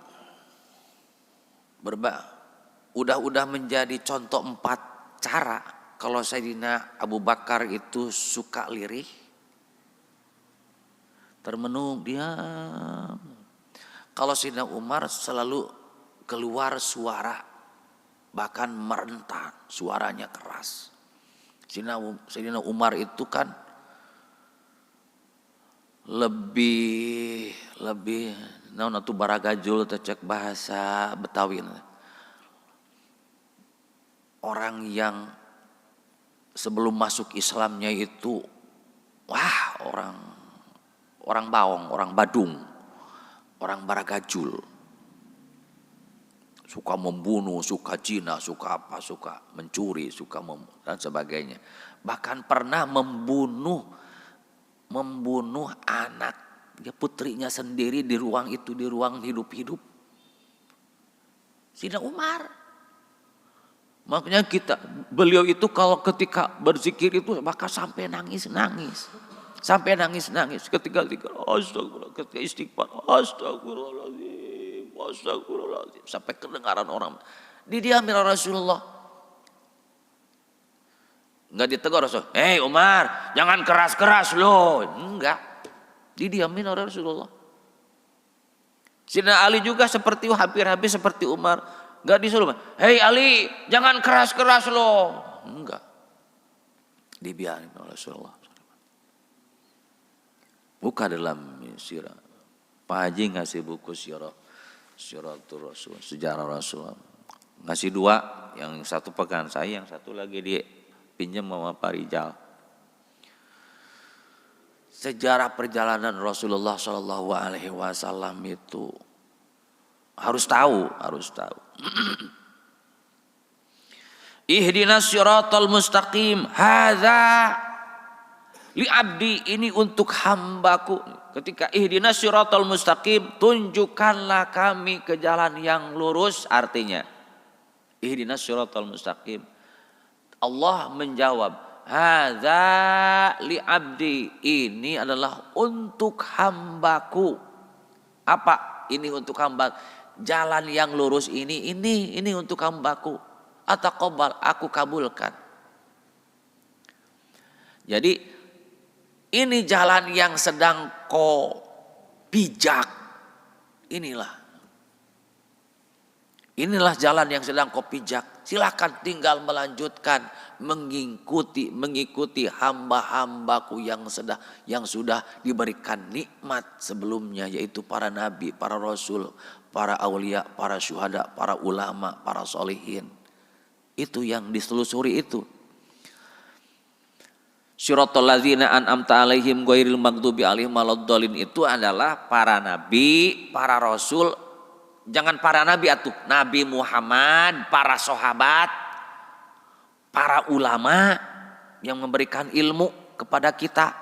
udah menjadi contoh 4 cara. Kalau Sayyidina Abu Bakar itu suka lirih, termenung diam. Kalau Sayyidina Umar selalu keluar suara, bahkan merentan, suaranya keras. Sayyidina Umar itu kan lebih naon atuh baragajul teh cek bahasa Betawi. Orang yang sebelum masuk Islamnya itu orang Bawong, orang Badung, orang baragajul. Suka membunuh, suka zina, suka apa, suka mencuri, dan sebagainya. Bahkan pernah membunuh anak putrinya sendiri di ruang hidup-hidup. Sayyidina Umar. Makanya beliau itu kalau ketika berzikir itu maka sampai nangis. Sampai nangis. Ketika zikir, astagfirullah, ketika istighfar, astagfirullahaladzim. Sampai kedengaran orang. Didiamin Rasulullah. Enggak ditegur Rasul. Hei Umar, jangan keras-keras loh. Enggak. Didiamin oleh Rasulullah. Sayyidina Ali juga hampir seperti Umar. Enggak disuruh, hei Ali, jangan keras-keras loh. Enggak. Dibiarin oleh Rasulullah. Buka dalam sirah. Pak Haji ngasih buku Siratul Rasul, sejarah Rasulullah. Ngasih 2, yang satu pegang saya, yang satu lagi dipinjam sama Pak Rijal. Sejarah perjalanan Rasulullah SAW itu harus tahu. Ihdinas siratal mustaqim, hadza li abdi, ini untuk hambaku. Ketika ihdinas siratal mustaqim, tunjukkanlah kami ke jalan yang lurus, artinya ihdinas siratal mustaqim. Allah menjawab, hadza li abdi, ini adalah untuk hambaku. Apa ini untuk hamba? Jalan yang lurus ini untuk hambaku. Ataqabbal, aku kabulkan. Jadi ini jalan yang sedang kau pijak. Inilah jalan yang sedang kau pijak. Silakan tinggal melanjutkan mengikuti hamba-hambaku yang sudah diberikan nikmat sebelumnya, yaitu para nabi, para rasul, para aulia, para syuhada, para ulama, para solihin. Itu yang ditelusuri itu. Siratal ladzina an'amta 'alaihim ghairil maghdubi 'alaihim waladdallin itu adalah para nabi, para rasul. Jangan para nabi atuh, Nabi Muhammad, para sahabat, para ulama yang memberikan ilmu kepada kita.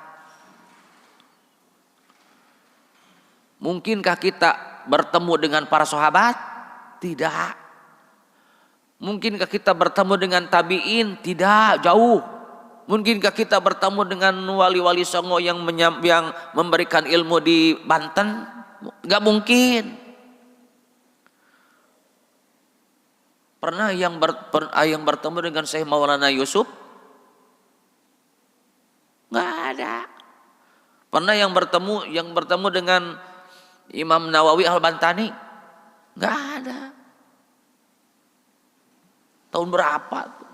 Mungkinkah kita bertemu dengan para sahabat? Tidak. Mungkinkah kita bertemu dengan tabi'in? Tidak, jauh. Mungkinkah kita bertemu dengan wali-wali songo yang memberikan ilmu di Banten? Gak mungkin. Pernah yang bertemu dengan Syekh Maulana Yusuf? Gak ada. Pernah yang bertemu dengan Imam Nawawi Al-Bantani? Gak ada. Tahun berapa tuh?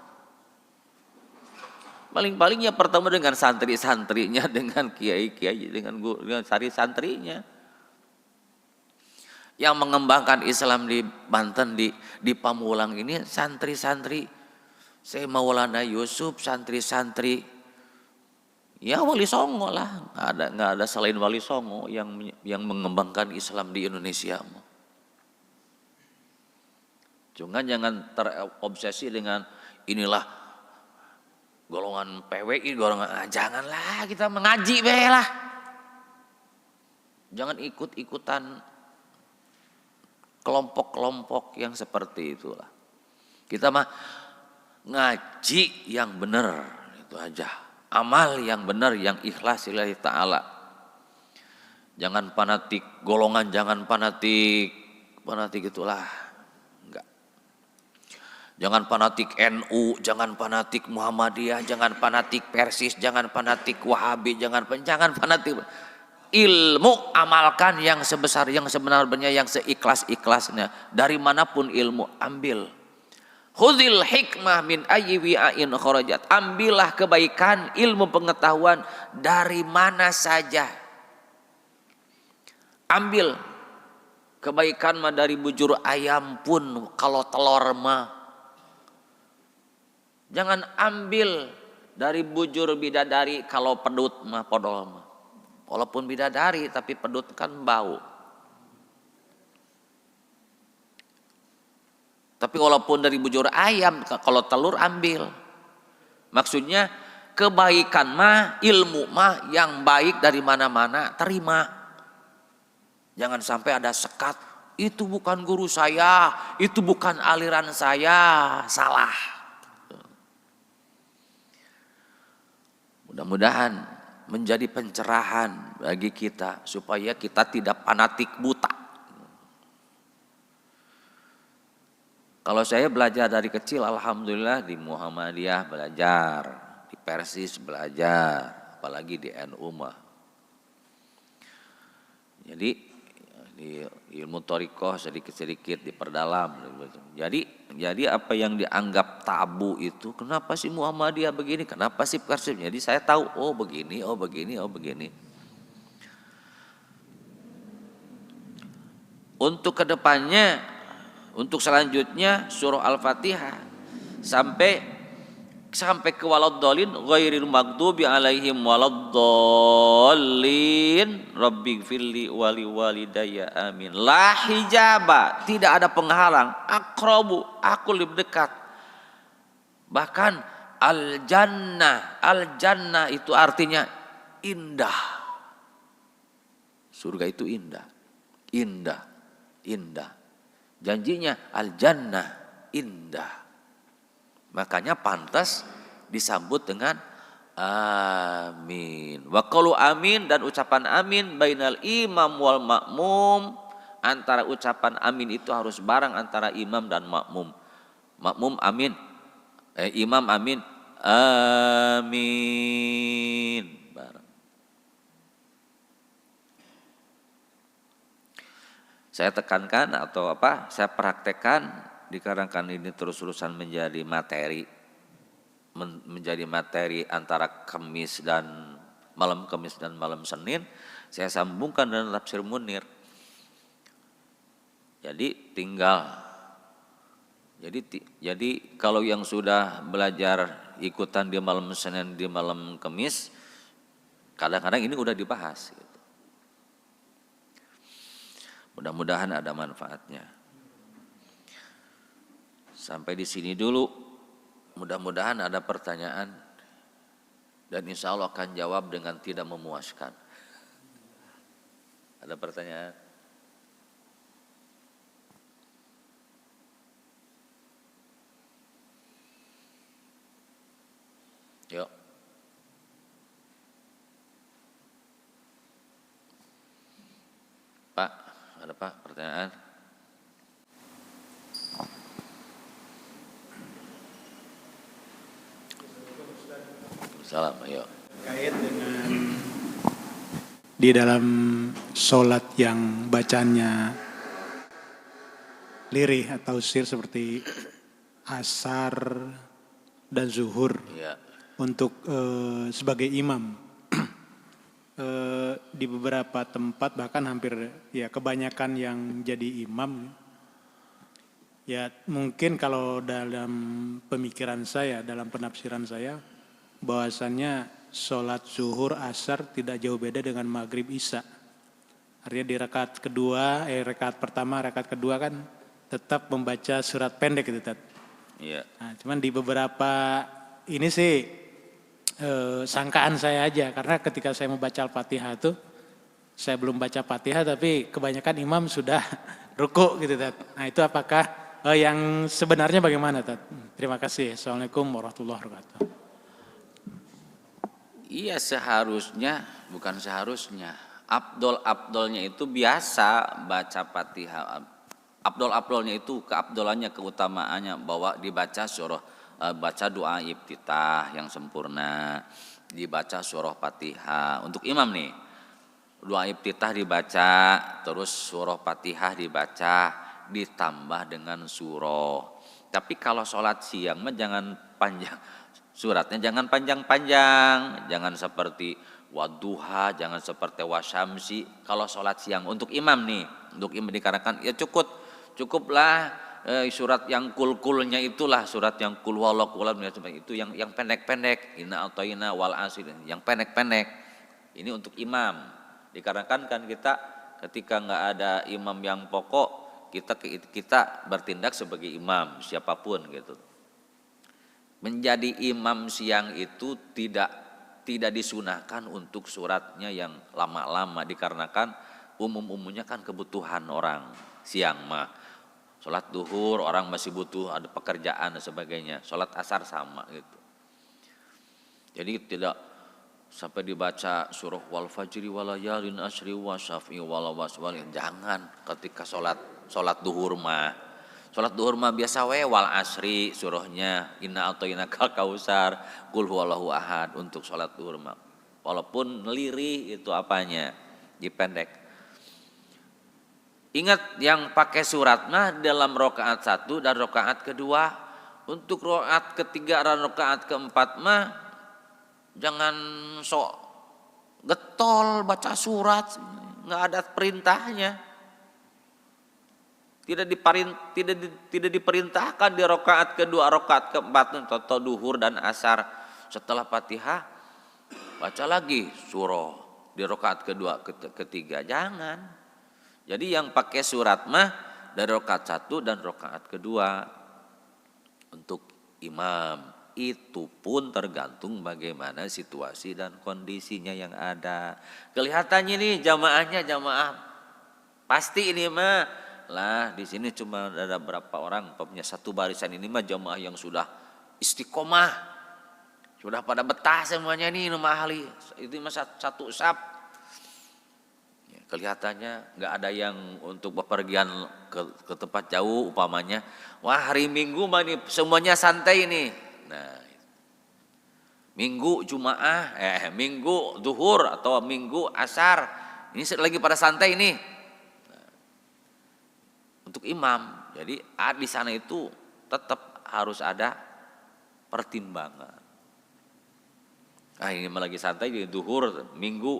Paling-paling ya bertemu dengan santri-santrinya, dengan kiai-kiai, dengan santri-santrinya. Yang mengembangkan Islam di Banten, di Pamulang ini santri-santri Syekh Maulana Yusuf, santri-santri ya Wali Songo lah. Nggak ada selain Wali Songo yang mengembangkan Islam di Indonesia. Cuma jangan terobsesi dengan inilah golongan PWI, janganlah kita mengaji lah. Jangan ikut-ikutan kelompok-kelompok yang seperti itulah. Kita mah ngaji yang benar, itu aja. Amal yang benar, yang ikhlas lillahi ta'ala. Jangan fanatik golongan, jangan fanatik itulah. Jangan fanatik NU, jangan fanatik Muhammadiyah, jangan fanatik Persis, jangan fanatik Wahabi, jangan fanatik. Ilmu amalkan yang sebesar, yang sebenarnya, yang seikhlas-ikhlasnya. Dari manapun ilmu ambil. Khudhil hikmah min ayyi wi'ain kharajat. Ambillah kebaikan, ilmu pengetahuan dari mana saja. Ambil kebaikan mah dari bujur ayam pun, kalau telur mah. Jangan ambil dari bujur bidadari, kalau pedut mah podol mah. Walaupun bidadari tapi pedut kan bau. Tapi walaupun dari bujur ayam, kalau telur ambil. Maksudnya kebaikan mah, ilmu mah yang baik dari mana-mana terima. Jangan sampai ada sekat, itu bukan guru saya, itu bukan aliran saya, salah. Mudah-mudahan menjadi pencerahan bagi kita supaya kita tidak fanatik buta. Kalau saya belajar dari kecil, alhamdulillah di Muhammadiyah belajar, di Persis belajar, apalagi di NU mah. Jadi di ilmu thariqah sedikit-sedikit diperdalam. Jadi apa yang dianggap tabu itu, kenapa sih Muhammadiyah begini, kenapa sih Persis? Jadi saya tahu, oh begini. Untuk kedepannya, untuk selanjutnya surah Al-Fatihah sampai ke waladdallin ghairil maghdubi 'alaihim waladdallin rabbighfirli wali walidayya amin. La hijaba, tidak ada penghalang. Aqrabu, aku lebih dekat. Bahkan al jannah itu artinya indah. Surga itu indah. Janjinya al jannah indah. Makanya pantas disambut dengan amin. Wa qalu amin, dan ucapan amin bainal imam wal makmum. Antara ucapan amin itu harus bareng antara imam dan makmum. Makmum amin, imam amin, amin bareng. Saya tekankan atau saya praktekkan dikarenakan ini terus-terusan menjadi materi antara Kamis dan malam Senin, saya sambungkan dengan tafsir Munir. Jadi tinggal Jadi kalau yang sudah belajar ikutan di malam Senin, di malam Kamis, kadang-kadang ini udah dibahas. Gitu. Mudah-mudahan ada manfaatnya. Sampai di sini dulu. Mudah-mudahan ada pertanyaan dan insya Allah akan jawab dengan tidak memuaskan. Ada pertanyaan? Yuk. Pak, ada Pak pertanyaan? Salam, ayo. Kait dengan di dalam sholat yang bacanya lirih atau sir seperti asar dan zuhur Ya. untuk sebagai imam di beberapa tempat bahkan hampir ya kebanyakan yang jadi imam ya mungkin kalau dalam pemikiran saya dalam penafsiran saya bahwasannya sholat zuhur asar tidak jauh beda dengan maghrib isya. Artinya di rakaat kedua, rakaat pertama, rakaat kedua kan tetap membaca surat pendek gitu, Tat. Iya. Nah, cuman di beberapa ini sih sangkaan saya aja karena ketika saya membaca Al-Fatihah tuh saya belum baca Fatihah tapi kebanyakan imam sudah ruku gitu, Tat. Nah, itu apakah yang sebenarnya bagaimana, Tat? Terima kasih. Assalamualaikum warahmatullahi wabarakatuh. Iya seharusnya, bukan seharusnya. Abdolnya itu biasa baca Fatihah. Abdolnya itu keabdolannya, keutamaannya bahwa dibaca surah, baca doa iftitah yang sempurna, dibaca surah Fatihah. Untuk imam nih, doa iftitah dibaca, terus surah Fatihah dibaca, ditambah dengan surah. Tapi kalau sholat siang mah jangan panjang. Suratnya jangan panjang-panjang, jangan seperti wadduha, jangan seperti wasyamsi. Kalau sholat siang untuk imam nih, untuk imam dikarenakan ya cukuplah surat yang kul-kulnya itulah, surat yang kul wallahu kulam itu yang pendek-pendek, inna ataina wal asr, yang pendek-pendek. Ini untuk imam. Dikarenakan kan kita ketika nggak ada imam yang pokok, kita bertindak sebagai imam siapapun gitu. Menjadi imam siang itu tidak disunahkan untuk suratnya yang lama-lama dikarenakan umumnya kan kebutuhan orang siang mah. Sholat duhur orang masih butuh ada pekerjaan dan sebagainya. Sholat asar sama gitu. Jadi tidak sampai dibaca surah wal fajri walayalin asri wa syafi'i wal waswalin. Jangan ketika sholat duhur mah. Sholat duhur mah biasa wal asri surahnya inna atoina kal kausar kul huwallahu ahad untuk sholat duhur mah. Walaupun lirih itu apanya dipendek. Ingat yang pakai surat mah dalam rakaat 1 dan rakaat kedua. Untuk rakaat ketiga dan rakaat keempat mah jangan sok getol baca surat, nggak ada perintahnya. Tidak diperintahkan di rakaat kedua, rakaat keempat atau duhur dan asar setelah Fatihah baca lagi surah di rakaat kedua, ketiga, jangan. Jadi yang pakai surat mah dari rakaat 1 dan rakaat kedua untuk imam. Itu pun tergantung bagaimana situasi dan kondisinya yang ada. Kelihatannya nih jamaah pasti ini mah lah di sini cuma ada berapa orang punya satu barisan ini mah jamaah yang sudah istiqomah, sudah pada betah semuanya nih rumah ahli itu mah satu sap. Ya, kelihatannya nggak ada yang untuk bepergian ke tempat jauh umpamanya. Wah hari Minggu mah nih semuanya santai nih. Nah Minggu Jumaah, Minggu Zuhur atau Minggu Asar ini lagi pada santai nih. Untuk imam, jadi di sana itu tetap harus ada pertimbangan. Nah ini lagi santai di duhur, minggu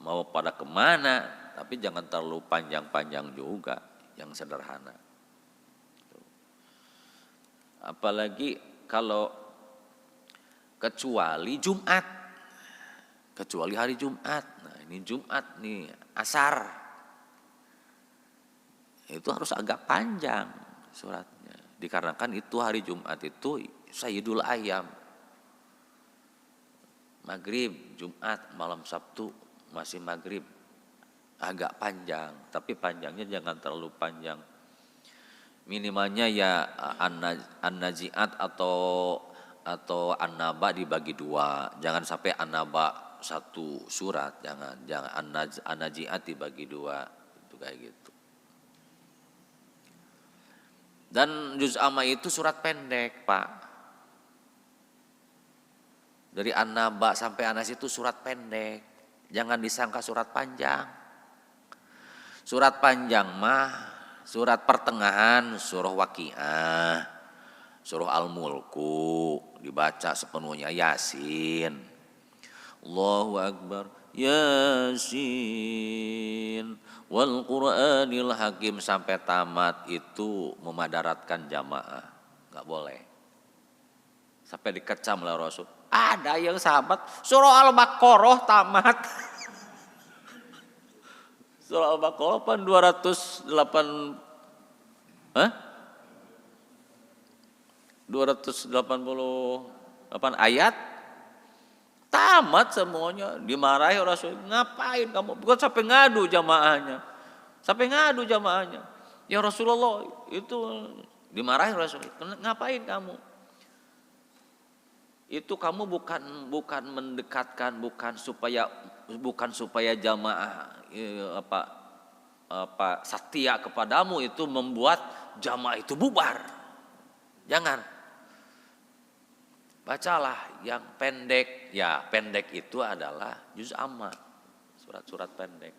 mau pada kemana, tapi jangan terlalu panjang-panjang juga, yang sederhana. Apalagi kalau kecuali Jumat. Kecuali hari Jumat. Nah, ini Jumat nih, asar. Itu harus agak panjang suratnya. Dikarenakan itu hari Jumat itu Sayyidul Ayyam. Maghrib, Jumat, malam Sabtu masih maghrib. Agak panjang, tapi panjangnya jangan terlalu panjang. Minimalnya ya An-Nazi'at atau An-Naba dibagi dua. Jangan sampai An-Naba satu surat, jangan An-Nazi'at dibagi dua, itu kayak gitu. Dan juz amma itu surat pendek, Pak. Dari An-Naba sampai An-Nas itu surat pendek. Jangan disangka surat panjang. Surat panjang mah surat pertengahan surah Waqiah, surah Al-Mulku dibaca sepenuhnya, Yasin. Allahu Akbar, Yasin wal Qur'anil Hakim sampai tamat itu memadaratkan jamaah. Enggak boleh. Sampai dikecam oleh Rasul. Ada yang sahabat surah Al-Baqarah tamat. Surah Al-Baqarah kan 288 ayat tamat semuanya. Dimarahi Rasul, ngapain kamu? Bukan sampai ngadu jamaahnya. Ya Rasulullah, itu dimarahi Rasul. Ngapain kamu? Itu kamu bukan mendekatkan, bukan supaya jamaah setia kepadamu, itu membuat jamaah itu bubar. Jangan. Bacalah yang pendek. Ya, pendek itu adalah juz amma, surat-surat pendek.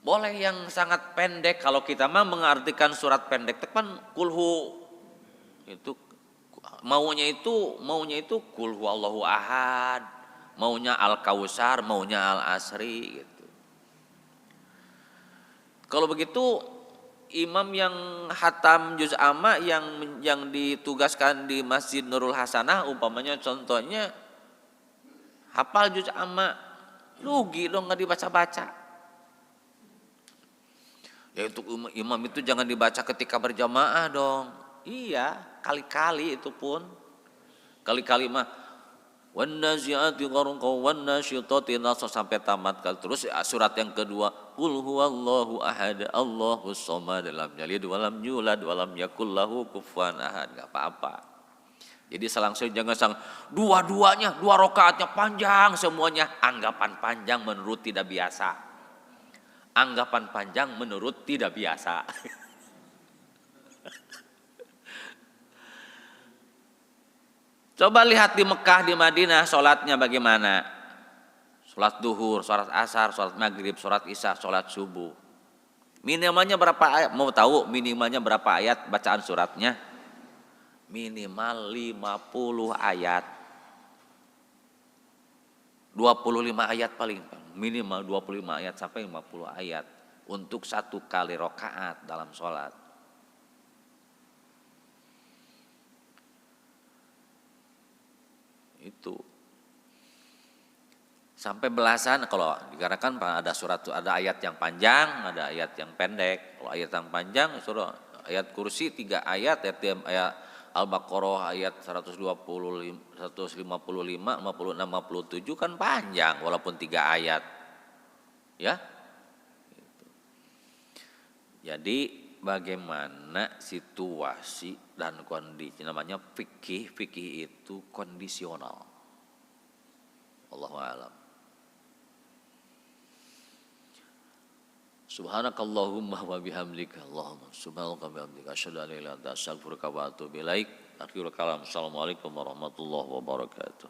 Boleh yang sangat pendek. Kalau kita mah mengartikan surat pendek tekan kulhu itu maunya itu kul huwallahu ahad, maunya Al-Kausar, maunya Al-Asri gitu. Kalau begitu imam yang hatam juz amma yang ditugaskan di Masjid Nurul Hasanah umpamanya contohnya hafal juz amma, rugi dong enggak dibaca-baca. Ya untuk imam itu jangan dibaca ketika berjamaah dong. Iya, kali-kali itu pun. Kali-kali mah wan nazi'ati gharqa wan nasyitati nasr sampai tamat. Terus surat yang kedua, qul huwallahu ahad, Allahus samad, lam yalid walam yulad walam yakul lahu kufuwan ahad. Enggak apa-apa. Jadi selang-seling jangan sang dua-duanya, dua rakaatnya panjang semuanya. Anggapan panjang menurut tidak biasa. Anggapan panjang menurut tidak biasa. Coba lihat di Mekah, di Madinah sholatnya bagaimana. Sholat duhur, sholat asar, sholat maghrib, sholat isya, sholat subuh. Minimalnya berapa ayat? Mau tahu minimalnya berapa ayat bacaan suratnya? Minimal 50 ayat. 25 ayat paling. Minimal 25 ayat sampai 50 ayat. Untuk satu kali rakaat dalam sholat. Itu sampai belasan. Kalau dikarenakan ada ayat yang panjang, ada ayat yang pendek. Kalau ayat yang panjang surah ayat kursi 3 ayat, ayat Al-Baqarah ayat 125, 155, 56, 57 kan panjang walaupun 3 ayat. Ya. Jadi bagaimana situasi dan kondisi, namanya fikih itu kondisional. Allahu a'lam. Subhanakallahumma wa bihamdika Allahumma subhanaka wa bihamdika asyhadu an la ilaha illa anta astaghfiruka wa atubu ilaik. Akhirul kalam. Assalamualaikum warahmatullahi wabarakatuh.